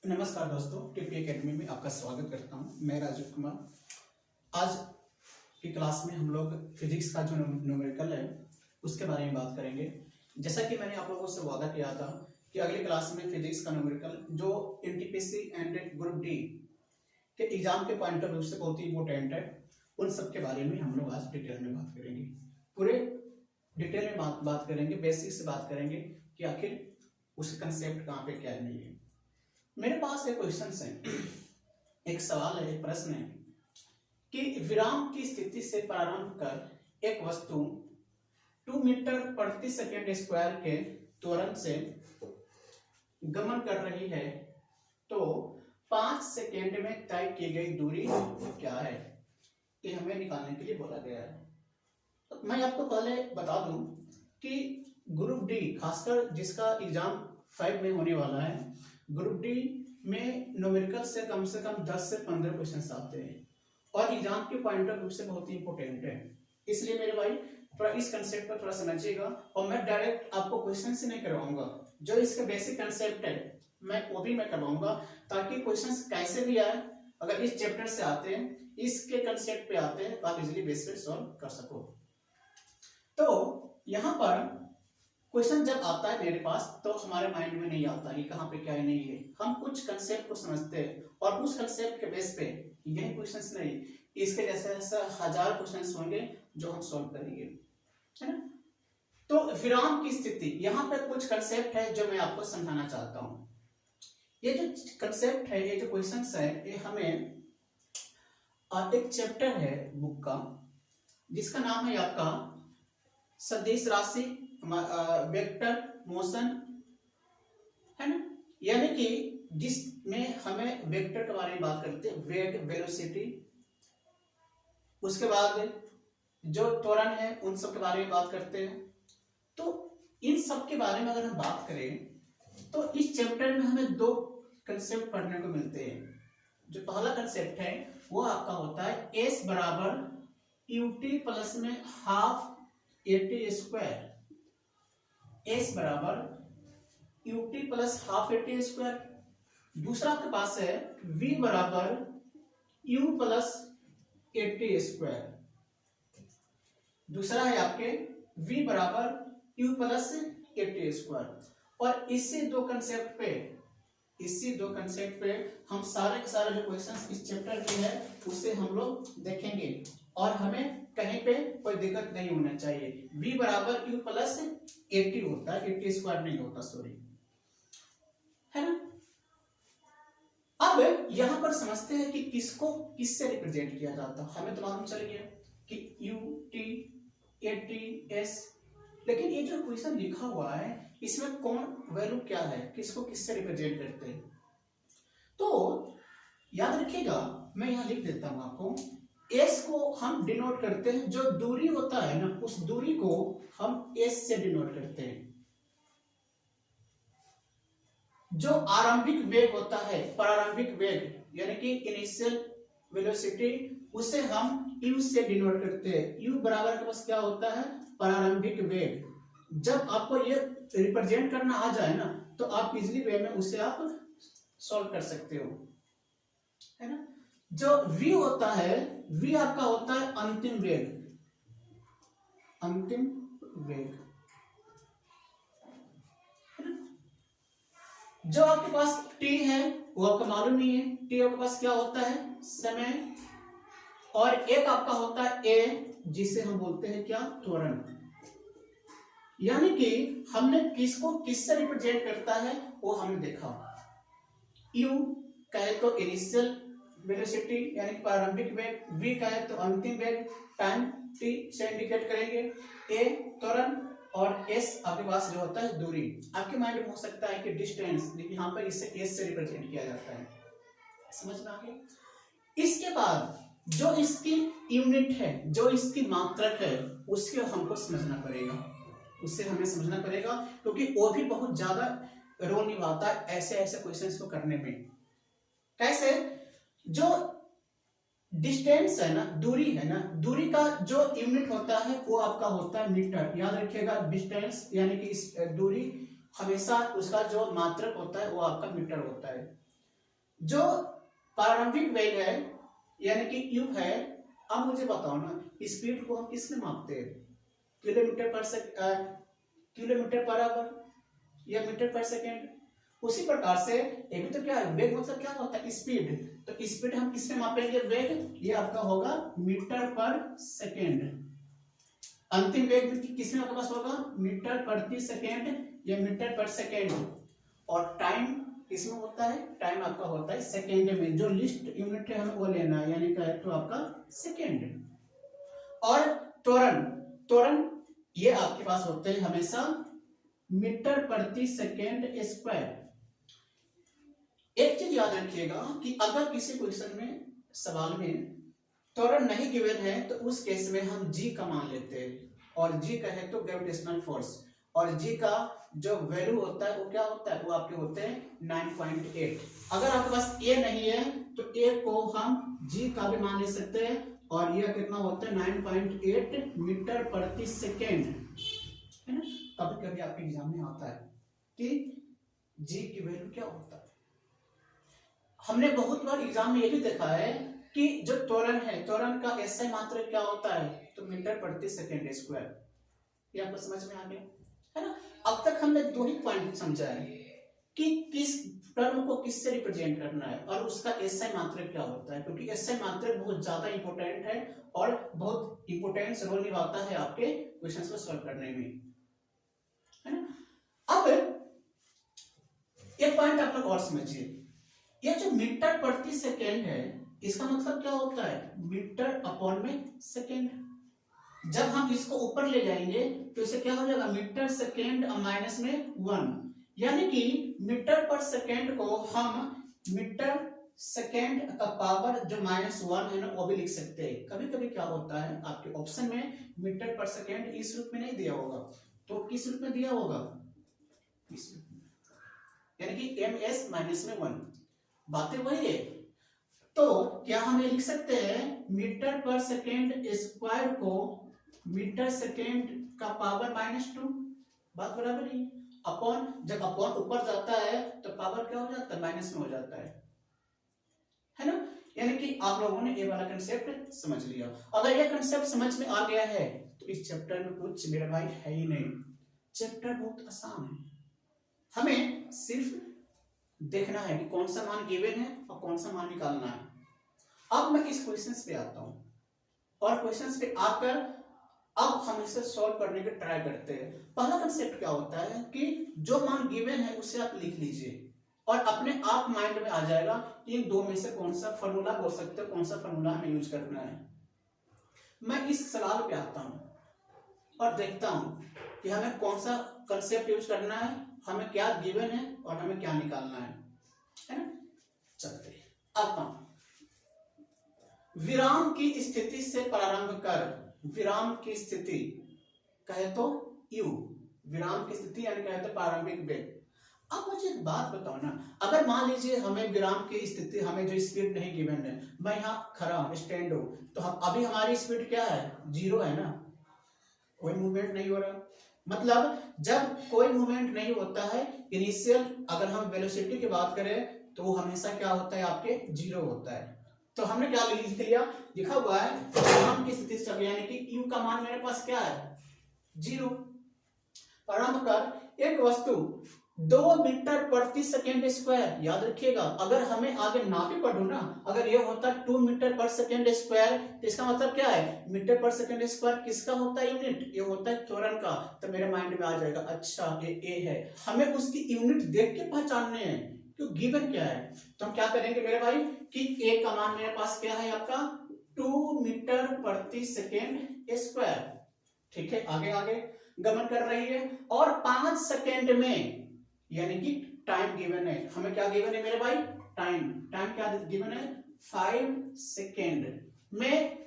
नमस्कार दोस्तों, TP academy में आपका स्वागत करता हूं। मैं राजीव कुमार। आज की क्लास में हम लोग फिजिक्स का जो न्यूमेरिकल है उसके बारे में बात करेंगे। जैसा कि मैंने आप लोगों से वादा किया था कि अगली क्लास में फिजिक्स का न्यूमेरिकल जो एनटीपीसी एंड ग्रुप डी के एग्जाम के पॉइंट ऑफ व्यू से बहुत ही इंपॉर्टेंट है, उन सब के बारे में हम लोग आज डिटेल में बात करेंगे। पूरे डिटेल में बात करेंगे, बेसिक से बात करेंगे कि आखिर उसका कंसेप्ट कहाँ पे क्या है नहीं है। मेरे पास एक क्वेश्चन है, एक सवाल है, एक प्रश्न है कि विराम की स्थिति से प्रारंभ कर एक वस्तु 2 मीटर प्रति सेकंड स्क्वायर के त्वरण से गमन कर रही है तो 5 सेकंड में तय की गई दूरी क्या है, ये हमें निकालने के लिए बोला गया है। तो मैं आपको पहले बता दूं कि ग्रुप डी, खासकर जिसका एग्जाम 5 में होने वाला है, ग्रुप डी में न्यूमेरिकल से कम 10 से 15 क्वेश्चन आते हैं और एग्जाम के पॉइंट ऑफ व्यू से बहुत ही इंपॉर्टेंट है। इसलिए मेरे भाई थोड़ा इस कंसेप्ट पर थोड़ा समझिएगा और मैं डायरेक्ट आपको क्वेश्चन से नहीं करवाऊंगा, जो इसका बेसिक कंसेप्ट है वो भी मैं करवाऊंगा, ताकि क्वेश्चंस कैसे भी आए, अगर इस चैप्टर से आते हैं, इसके कंसेप्ट पे आते हैं, तो आप इजीली बेस पे सॉल्व कर सको। तो यहाँ पर क्वेश्चन जब आता है मेरे पास तो हमारे माइंड में नहीं आता कि कहाँ पे क्या है नहीं है, हम कुछ कंसेप्ट को समझते हैं और उस कंसेप्ट के बेस पे यही क्वेश्चंस नहीं, इसके जैसे ऐसा 1000 क्वेश्चंस होंगे जो हम सॉल्व करेंगे, है ना। तो विराम की स्थिति, यहाँ पे कुछ कंसेप्ट है जो मैं आपको समझाना चाहता हूँ। ये जो कंसेप्ट है, ये जो क्वेश्चंस है, ये हमें एक चैप्टर है बुक का जिसका नाम है आपका सदिश राशि वेक्टर मोशन, है ना। यानी कि जिसमें हमें वेक्टर के बारे में बात करते हैं, वेग, वेलोसिटी, उसके बाद जो त्वरण है उन सब के बारे में बात करते हैं। तो इन सब के बारे में अगर हम बात करें तो इस चैप्टर में हमें 2 कंसेप्ट पढ़ने को मिलते हैं। जो पहला कंसेप्ट है वो आपका होता है एस बराबर यूटी प्लस में हाफ एटी स्क्वायर, एस बराबर UT plus half eighty square. दूसरा आपके पास है v बराबर यू प्लस एटी स्क्वायर। दूसरा है आपके v बराबर यू प्लस एटी स्क्वायर। और इसी दो कंसेप्ट पे हम सारे के सारे जो क्वेश्चंस इस चैप्टर के हैं उसे हम लोग देखेंगे और हमें कहीं पे कोई दिक्कत नहीं होना चाहिए। v बराबर यू प्लस 80 होता है, 80 स्क्वायर नहीं होता, सॉरी, है ना। अब यहां पर समझते हैं कि किसको किससे रिप्रेजेंट किया जाता है। हमें तो मालूम चल गया कि U T A T S, लेकिन ये जो क्वेश्चन लिखा हुआ है इसमें कौन वैल्यू क्या है, किसको किससे रिप्रेजेंट करते हैं। तो याद रखिएगा, मैं यहां लिख देता हूं आपको, एस को हम डिनोट करते हैं, जो दूरी होता है ना उस दूरी को हम एस से डिनोट करते हैं। जो आरंभिक वेग होता है, प्रारंभिक वेग यानी कि इनिशियल वेलोसिटी, उसे हम यू से डिनोट करते हैं। यू बराबर के पास क्या होता है, प्रारंभिक वेग। जब आपको ये रिप्रेजेंट करना आ जाए ना तो आप इजीली वे में उसे आप सॉल्व कर सकते हो, है ना। जो v होता है, v आपका होता है अंतिम वेग, अंतिम वेग। जो आपके पास t है वो आपका मालूम नहीं है, t आपके पास क्या होता है, समय। और एक आपका होता है a, जिसे हम बोलते हैं क्या, त्वरण। यानी कि हमने किसको किससे रिप्रेजेंट करता है वो हमने देखा। u कहे तो इनिशियल वेलोसिटी यानी कि प्रारंभिक वेग, v कहे तो अंतिम वेग, टाइम t से इंडिकेट करेंगे, a त्वरण, और s आपके पास जो होता है दूरी। आपके माइंड में हो सकता है कि डिस्टेंस, लेकिन यहाँ पर इसे s से रिप्रेजेंट किया जाता है, समझ में आ गया। इसके बाद जो इसकी यूनिट है, जो इसकी मात्रक है, उसके हमको समझना पड़ेगा, उससे हमें समझना पड़ेगा, क्योंकि वो भी बहुत ज्यादा रोल निभाता है ऐसे ऐसे क्वेश्चंस को करने में। कैसे, जो डिस्टेंस है ना, दूरी है ना, दूरी का जो यूनिट होता है वो आपका होता है मीटर। याद रखिएगा, डिस्टेंस यानी कि इस दूरी हमेशा उसका जो मात्रक होता है वो आपका मीटर होता है। जो प्रारंभिक वेग है यानी कि u है, अब मुझे बताओ ना स्पीड को हम किस में मापते हैं, किलोमीटर पर आवर या मीटर पर सेकेंड। उसी प्रकार से ये भी तो क्या है, वेग मतलब क्या होता है, स्पीड। तो स्पीड हम किस में मापेंगे, वेग, ये आपका होगा मीटर पर सेकेंड। अंतिम वेग किस में आपके पास होगा, मीटर प्रति सेकेंड या मीटर पर सेकेंड। और टाइम किसमें होता है, टाइम आपका होता है सेकेंड में। जो लिस्ट यूनिट है हमें वो लेना है, यानी क्या तो आपका सेकेंड। और त्वरण, त्वरण ये आपके पास होते हैं हमेशा मीटर प्रति सेकेंड स्क्वायर। एक चीज याद रखिएगा कि अगर किसी क्वेश्चन में, सवाल में त्वरण नहीं गिवन है तो उस केस में हम जी का मान लेते हैं, और जी कहे तो ग्रेविटेशनल फोर्स, और जी का जो वैल्यू होता है वो क्या होता है, वो आपके होते हैं 9.8। अगर आपके पास ए नहीं है तो ए को हम जी का भी मान ले सकते हैं, और यह कितना होता है 9.8 मीटर प्रति सेकेंड, है ना। कभी कभी आपके एग्जाम में आता है कि जी की वैल्यू क्या होता है। हमने बहुत बार एग्जाम में ये भी देखा है कि जो त्वरण है, त्वरण का एसआई मात्रक क्या होता है, तो मीटर प्रति सेकेंड स्क्वायर। ये आपको समझ में आ गया, है ना। अब तक हमने दो ही पॉइंट समझा है कि किस टर्म को किससे रिप्रेजेंट करना है और उसका एसआई मात्रक क्या होता है, क्योंकि एसआई मात्रक बहुत ज्यादा इंपॉर्टेंट है और बहुत इंपॉर्टेंट रोल निभाता है आपके क्वेश्चंस को सॉल्व करने में, है ना। अब एक पॉइंट आप लोग और समझिए, ये जो मीटर प्रति सेकेंड है इसका मतलब क्या होता है, मीटर अपॉन में सेकेंड। जब हम इसको ऊपर ले जाएंगे तो इसे क्या हो जाएगा, मीटर सेकेंड माइनस में 1, यानी कि मीटर पर सेकेंड को हम मीटर सेकेंड का पावर जो -1 है ना वो भी लिख सकते हैं। कभी कभी क्या होता है आपके ऑप्शन में मीटर पर सेकेंड इस रूप में नहीं दिया होगा, तो किस रूप में दिया होगा, इस रूप में, यानी कि ms माइनस में 1। बातें वही है, तो क्या हम ये लिख सकते हैं मीटर पर सेकेंड स्क्वायर को मीटर सेकेंड का पावर -2, बात बराबर ही, अपॉन, जब अपॉन ऊपर जाता है तो पावर क्या हो जाता है, माइनस में हो जाता है ना। यानी कि आप लोगों ने ये वाला कंसेप्ट समझ लिया। अगर ये कंसेप्ट समझ में आ गया है तो इस चैप्टर में कुछ मेरा भाई है ही नहीं, चैप्टर बहुत आसान है। हमें सिर्फ देखना है कि कौन सा मान गिवन है और कौन सा मान निकालना है। अब मैं इस क्वेश्चंस पे आता हूं और क्वेश्चंस पे आकर अब हम इसे सॉल्व करने की ट्राई करते हैं। पहला कंसेप्ट क्या होता है कि जो मान गिवन है उसे आप लिख लीजिए और अपने आप माइंड में आ जाएगा कि इन दो में से कौन सा फॉर्मूला बोल सकते हो, कौन सा फॉर्मूला हमें यूज करना है। मैं इस सवाल पे आता हूं और देखता हूं कि हमें कौन सा कंसेप्ट यूज करना है, हमें क्या गिवन है और हमें क्या निकालना है ना। चलते अब हम विराम की स्थिति से प्रारंभ कर, विराम की स्थिति कहे तो यू, विराम की स्थिति यानी कहे तो प्रारंभिक वेग। अब मुझे एक बात बताओ ना, अगर मान लीजिए हमें विराम की स्थिति, हमें जो स्पीड नहीं गिवन है, मैं यहाँ खड़ा हूं, स्टैंड हूं, तो हम अभी हमारी स्पीड क्या है, 0 है ना, कोई मूवमेंट नहीं हो रहा। मतलब जब कोई मूवमेंट नहीं होता है इनिशियल, अगर हम वेलोसिटी की बात करें तो वो हमेशा क्या होता है आपके 0 होता है। तो हमने क्या लिख लिया, लिखा हुआ है विराम की स्थिति से, यानी कि u का मान मेरे पास क्या है 0। प्रारंभ कर एक वस्तु 2 मीटर प्रति सेकेंड स्क्वायर, याद रखिएगा अगर हमें आगे ना भी पढ़ो ना, अगर ये होता 2 मीटर पर सेकेंड स्क्वायर तो इसका मतलब क्या है, मीटर पर सेकेंड स्क्वायर किसका होता है, यूनिट, ये होता है त्वरण का। तो मेरे माइंड में आ जाएगा अच्छा ये ए है, हमें उसकी यूनिट देख के पहचानने हैं क्यों, गिवन क्या है। तो हम क्या करेंगे मेरे भाई कि ए का मान मेरे पास क्या है आपका 2 मीटर प्रति सेकेंड स्क्वायर, ठीक है। आगे आगे गमन कर रही है और 5 सेकेंड में, यानी कि टाइम गिवन है, हमें क्या गिवन है मेरे भाई, टाइम, टाइम क्या गिवन है 5 सेकेंड में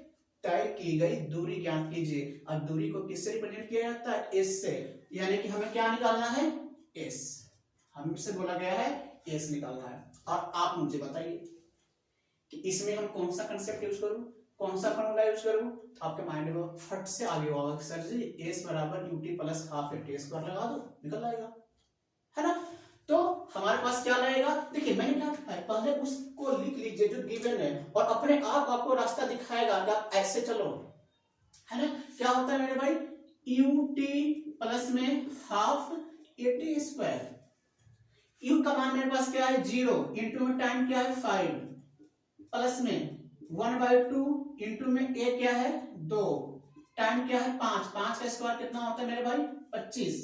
तय की गई दूरी ज्ञात कीजिए। अब दूरी को किससे रिप्रेजेंट किया जाता है, एस से, यानी कि हमें क्या निकालना है, एस, हमसे बोला गया है एस निकालना है। और आप मुझे बताइए कि इसमें हम कौन सा कंसेप्ट यूज करूं, कौन सा फॉर्मूला यूज करूं, तो आपके माइंड में फट से आगे होगा सर जी एस बराबर UT plus half T square लगा दो, निकल आएगा, है ना। तो हमारे पास क्या रहेगा, देखिए मैंने क्या लिखा है, पहले उसको लिख लीजिए जो गिवन है, और अपने आप आपको रास्ता दिखाएगा कि आप ऐसे चलो, है ना। क्या होता है मेरे भाई, ut प्लस में हाफ at स्क्वायर, u का मान मेरे पास क्या है 0, इंटू में टाइम क्या है 5, प्लस में 1/2 इंटू में a क्या है 2, टाइम क्या है 5, 5 का स्क्वायर कितना होता है मेरे भाई 25,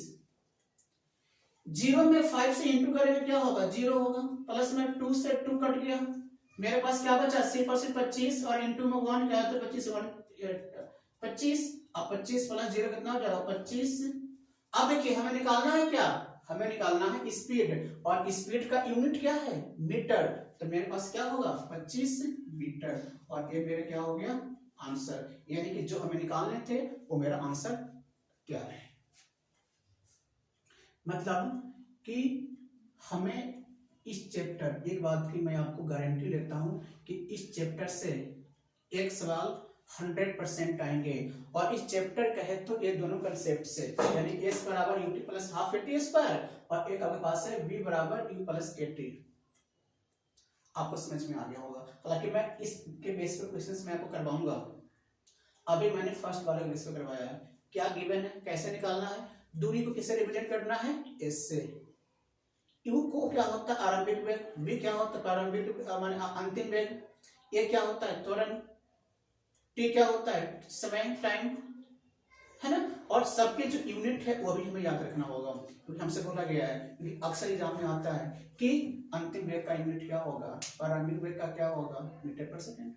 0 में 5 से इंटू करेंगे क्या होगा 0 होगा, प्लस में 2 से 2 कट गया, मेरे पास क्या बचा सिर्फ और सिर्फ 25, और इंटू में 1 क्या है तो 25, 25, अब 25 प्लस 0 कितना हो जाएगा 25। अब देखिए हमें निकालना है क्या, हमें निकालना है स्पीड, और स्पीड का यूनिट क्या है मीटर, तो मेरे पास क्या होगा 25 मीटर, और ये मेरे क्या हो गया आंसर, यानी कि जो हमें निकालने थे वो मेरा आंसर क्या है। मतलब कि हमें इस चैप्टर, एक बात की मैं आपको गारंटी लेता हूं कि इस चैप्टर से एक सवाल 100% आएंगे, और इस चैप्टर का है तो ये दोनों कंसेप्ट से, यानी s बराबर ut plus half at square, और एक आपके पास है v बराबर u प्लस at, आपको समझ में आ गया होगा। हालांकि मैं इसके बेस पर क्वेश्चंस मैं आपको करवाऊंगा, अभी मैंने फर्स्ट वाले बेस पर करवाया है, क्या गिवन है कैसे निकालना है, दूरी को किससे रिप्रेजेंट करना है s से, u को क्या होता है आरंभिक वेग, v क्या होता है प्रारंभिक माने अंतिम वेग, a क्या होता है त्वरण, t क्या होता है समय टाइम, है ना, और सबके जो यूनिट है वो भी हमें याद रखना होगा, क्योंकि हमसे बोला गया है कि अक्सर एग्जाम में आता है कि अंतिम वेग का यूनिट क्या होगा, प्रारंभिक वेग का क्या होगा मीटर पर सेकंड,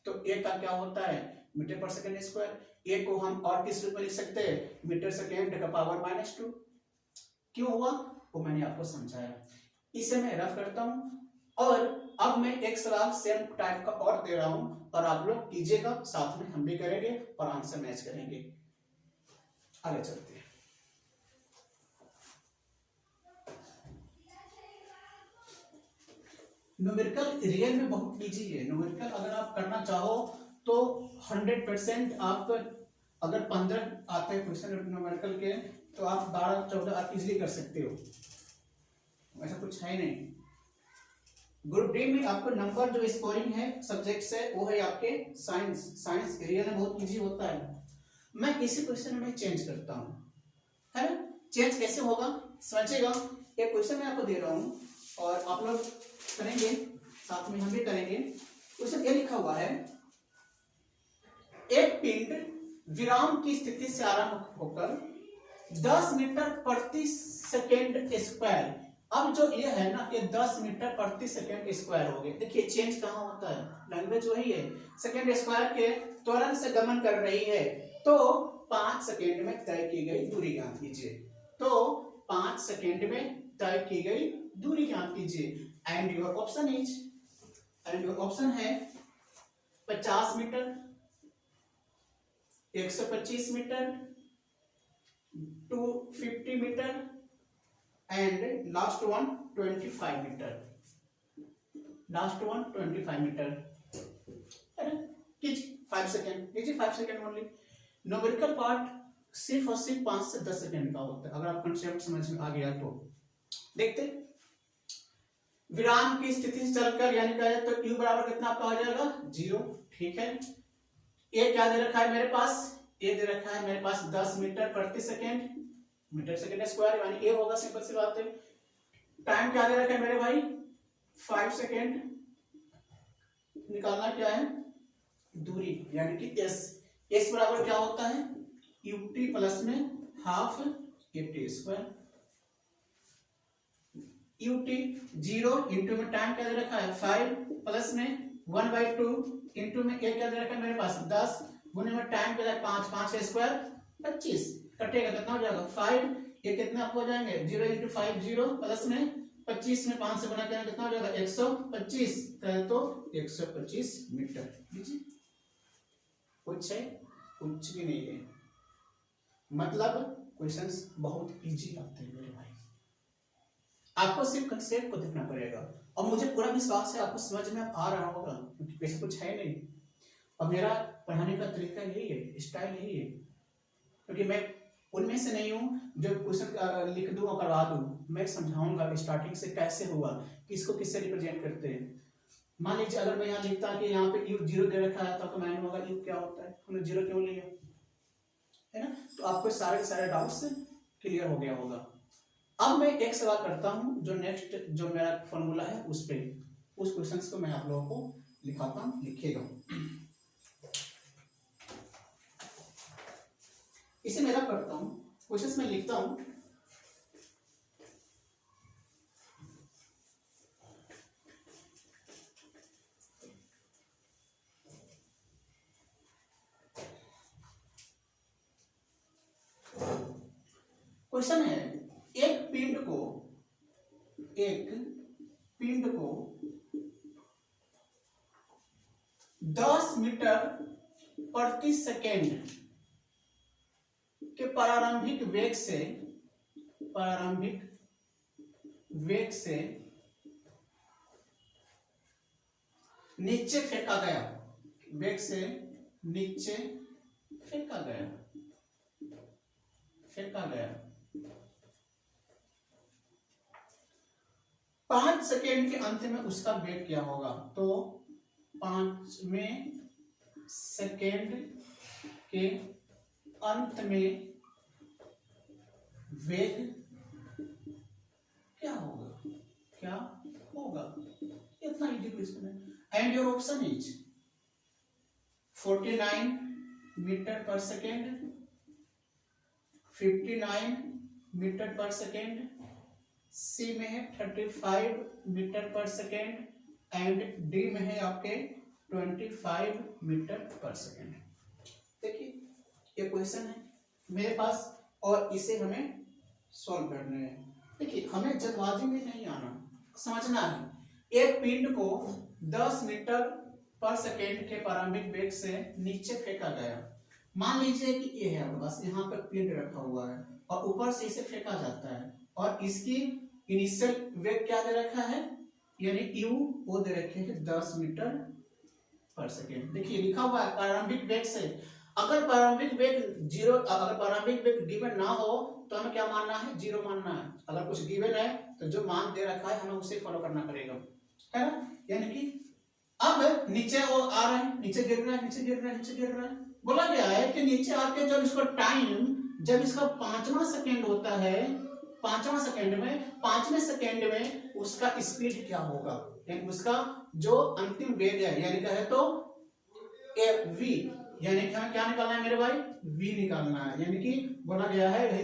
तो a का क्या होता है मीटर पर सेकंड स्क्वायर, a को हम और किस रूप में लिख सकते हैं मीटर सेकंड का पावर -2, क्यों हुआ वो मैंने आपको समझाया, इसे मैं रफ करता हूं, और अब मैं एक सवाल सेम टाइप का और दे रहा हूं, और आप लोग कीजिएगा, साथ में हम भी करेंगे और आंसर मैच करेंगे। आगे चलते हैं। न्यूमेरिकल रियल में बहुत इजी है, न्यूमेरिकल अगर आप करना चाहो तो 100% आप, अगर 15 आते हैं क्वेश्चन न्यूमेरिकल के तो आप 12-14 आप इजीली कर सकते हो, ऐसा कुछ है नहीं। ग्रुप डी में आपको नंबर जो स्कोरिंग है सब्जेक्ट से वो है आपके साइंस, साइंस रियल में बहुत इजी होता है। मैं इसी क्वेश्चन में चेंज करता हूं, है ना, चेंज कैसे होगा समझिएगा, एक क्वेश्चन मैं आपको दे रहा हूं और आप लोग करेंगे, साथ में हम भी करेंगे। क्वेश्चन ये लिखा हुआ है, एक पिंड विराम की स्थिति से आरंभ होकर 10 मीटर प्रति सेकेंड स्क्वायर, अब जो ये है ना कि 10 मीटर प्रति सेकेंड स्क्वायर हो गए, देखिए चेंज कहाँ होता है, लैंग्वेज वही है, सेकेंड स्क्वायर के त्वरण से गमन कर रही है, तो 5 सेकेंड में तय की गई दूरी ज्ञात कीजिए, तो 5 सेकेंड में तय की गई दूरी ज्ञात कीजिए, and your option is, and your option है 50 metre, 125 metre, 250 metre, and last one 25 metre, last one 25 metre, कीजिए 5 सेकेंड, कीजिए 5 सेकेंड ओनली। न्यूमेरिकल पार्ट सिर्फ और सिर्फ 5 से 10 सेकेंड का होता है, अगर आप कंसेप्ट समझ में आ गया तो। देखते विराम की स्थिति से चलकर, यानी कहे तो u बराबर कितना आपका हो जाएगा 0, ठीक है। ए क्या दे रखा है मेरे पास, ए दे रखा है मेरे पास 10 मीटर प्रति सेकेंड, मीटर सेकेंड स्क्वायर यानी ए होगा, सिंपल सी बात है। टाइम क्या दे रखा है मेरे भाई 5 सेकेंड, निकालना क्या है दूरी यानी कि s, s बराबर क्या होता है ut प्लस में half at square, ut 0 into में टाइम क्या दे रखा है 5 प्लस में 1/2 इंटू में a क्या दे रखा है मेरे पास 10 गुने में टाइम क्या है 5, 5 का स्क्वायर 25, कटेगा कितना हो जाएगा 5, ये कितना हो जाएंगे 0 इंटू 5 0 प्लस में 25 में 5 से गुना करेंगे कितना हो जाएगा 125, तो 125 मीटर। कुछ है कुछ भी नहीं है, मतलब क्वेश्चंस बहुत इजी आते हैं मेरे भाई, आपको सिर्फ कंसेप्ट को देखना पड़ेगा, और मुझे पूरा विश्वास है आपको समझ में आ रहा होगा, क्योंकि वैसे कुछ है नहीं, और मेरा पढ़ाने का तरीका यही है, स्टाइल यही है, क्योंकि मैं उनमें से नहीं हूँ जो क्वेश्चन लिख दूं और करवा दूं। मैं समझाऊंगा स्टार्टिंग से कैसे हुआ, किसको किससे रिप्रेजेंट करते हैं। मान लीजिए अगर मैं यहाँ लिखता कि यहाँ पे यू 0 दे रखा है तो मालूम होगा यू क्या होता है, हमने 0 क्यों लिया, है ना। तो आपको सारे सारे डाउट्स क्लियर हो गया होगा। अब मैं एक सवाल करता हूँ जो नेक्स्ट जो मेरा फॉर्मूला है उस पे, उस क्वेश्चंस को मैं आप लोगों को लिखाता हूँ, लिखिएगा। इसे मेरा करता हूँ, क्वेश्चंस में लिखता हूँ। क्वेश्चन है एक पिंड को 10 मीटर प्रति सेकेंड के प्रारंभिक वेग से नीचे फेंका गया, वेग से नीचे फेंका गया 5 सेकेंड के अंत में उसका वेग क्या होगा। तो 5वें सेकेंड के अंत में वेग क्या होगा, इतना इजी क्वेश्चन है। And your option is 49 metre per second, 59 metre per second, C में है 35 metre per second and D में है आपके 25 मीटर पर सेकेंड। देखिए ये क्वेश्चन है मेरे पास और इसे हमें सॉल्व करना है। देखिए हमें जल्दबाजी में नहीं आना, समझना है। एक पिंड को 10 मीटर पर सेकेंड के प्रारंभिक वेग से नीचे फेंका गया। मान लीजिए कि ये है आपके पास, यहाँ पर पिंड रखा हुआ है और ऊपर से इसे फेंका जाता है और इसकी इनिशियल वेग क्या दे रखा है, यानी यू वो दे रखे हैं 10 मीटर पर सेकेंड। देखिए लिखा हुआ है प्रारंभिक वेग से। अगर प्रारंभिक वेग गिवन ना हो तो हमें क्या मानना है, 0 मानना है। अगर कुछ गिवन है तो जो मान दे रखा है हमें उसे फॉलो करना पड़ेगा, है ना। यानी कि अब नीचे वो आ रहा है, नीचे गिर रहा है। बोला गया है कि नीचे आके जब इसका टाइम, जब इसका 5वां सेकेंड होता है, 5वें सेकेंड में उसका स्पीड क्या होगा, यानी उसका जो अंतिम वेग है, यानी कहे तो v, यानी कि हमें क्या निकालना है मेरे भाई, v निकालना है। यानी कि बोला गया है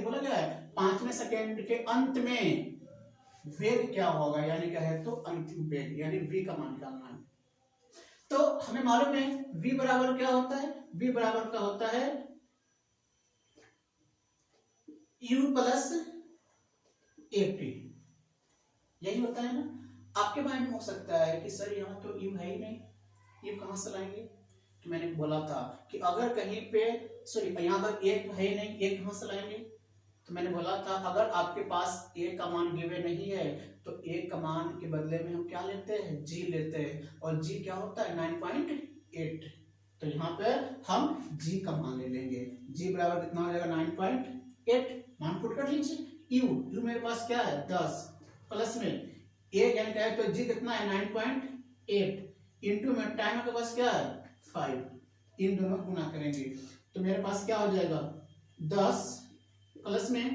5वें सेकेंड के अंत में वेग क्या होगा, यानी कहे तो अंतिम वेग, यानी v का मान निकालना है। तो हमें मालूम है v बराबर क्या होता है, v बराबर क्या होता है u प्लस ft, यही होता है ना। आपके माइंड में हो सकता है कि सर यहाँ तो u है ही नहीं, u कहाँ से लाएंगे। तो मैंने बोला था कि अगर कहीं पे यहाँ पर एक है ही नहीं, एक कहाँ से लाएंगे। तो मैंने बोला था अगर आपके पास a का मान गिवन नहीं है तो a का मान के बदले में हम क्या लेते हैं, g लेते हैं, और g क्या होता है 9.8। तो यहाँ पे हम g का मान ले लेंगे, g बराबर कितना हो जाएगा 9.8, मान पुट कर लीजिए। u मेरे पास क्या है 10 प्लस में a यानी क्या है तो g कितना है 9.8 इंटू में टाइम के पास क्या है 5, इन दोनों गुना करेंगे तो मेरे पास क्या हो जाएगा 10 प्लस में,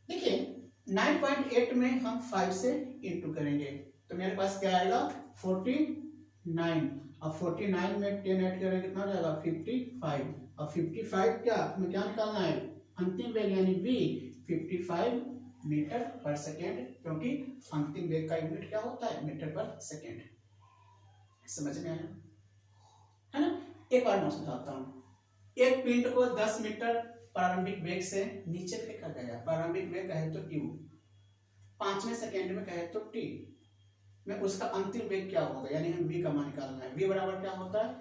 देखिए 9.8 में हम 5 से इंटू करेंगे तो मेरे पास क्या आएगा 49। अब 49 में 10 ऐड करेंगे कितना हो जाएगा 55। अब 55 क्या हमें क्या निकालना है, अंतिम वेग यानी v 55 मीटर पर सेकेंड, क्योंकि अंतिम वेग का यूनिट क्या होता है मीटर पर सेकेंड। समझ में आया, है ना। एक बार मैं समझाता हूँ। एक पिंड को 10 मीटर प्रारंभिक वेग से नीचे फेंका गया। प्रारंभिक वेग कहे तो u, 5वें सेकेंड में कहे तो t में उसका अंतिम वेग क्या होगा, यानी हम v का मान निकालना है। v बराबर क्या होता है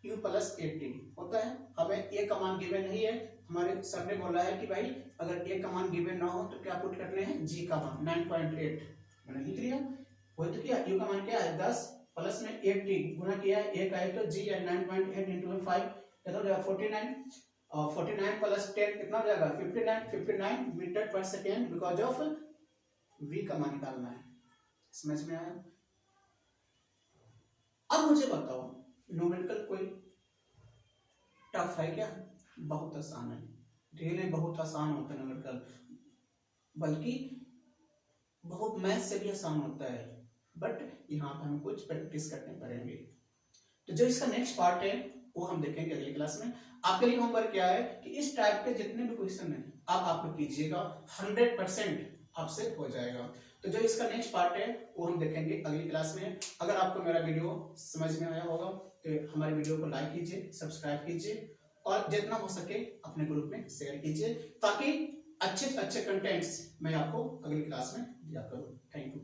u प्लस 80 होता है। हमें a का मान गिवन नहीं है, हमारे सर ने बोला है कि भाई अगर a का मान गिवन ना हो तो क्या पुट करने हैं, g का मान 9.8 मैंने लिख लिया। वही तो किया, u का मान क्या है 10 प्लस में 80 गुना किया है, a का है तो g है 9.8 इंटू 5 कितना हो जाएगा 49। और 49 प्लस 10 कितना हो जाएगा 59 metre per second because of v का मान निकालना है। समझ में आया? अब मुझे बताओ न्यूमेरिकल कोई टफ है क्या? बहुत आसान है, रियली बहुत आसान होता है न्यूमेरिकल, बल्कि बहुत मैथ से भी आसान होता है, बट यहाँ पर हमें कुछ प्रैक्टिस करने पड़ेंगे। तो जो इसका नेक्स्ट पार्ट है वो हम देखेंगे अगली क्लास में। आपके लिए होमवर्क क्या है कि इस टाइप के जितने भी क्वेश्चन हैं आप कीजिएगा, 100% आपसे हो जाएगा। तो जो इसका नेक्स्ट पार्ट है वो हम देखेंगे अगली क्लास में। अगर आपको मेरा वीडियो समझ में आया होगा तो हमारे वीडियो को लाइक कीजिए, सब्सक्राइब कीजिए और जितना हो सके अपने ग्रुप में शेयर कीजिए, ताकि अच्छे अच्छे कंटेंट्स मैं आपको अगली क्लास में दिया करूँ। Thank you.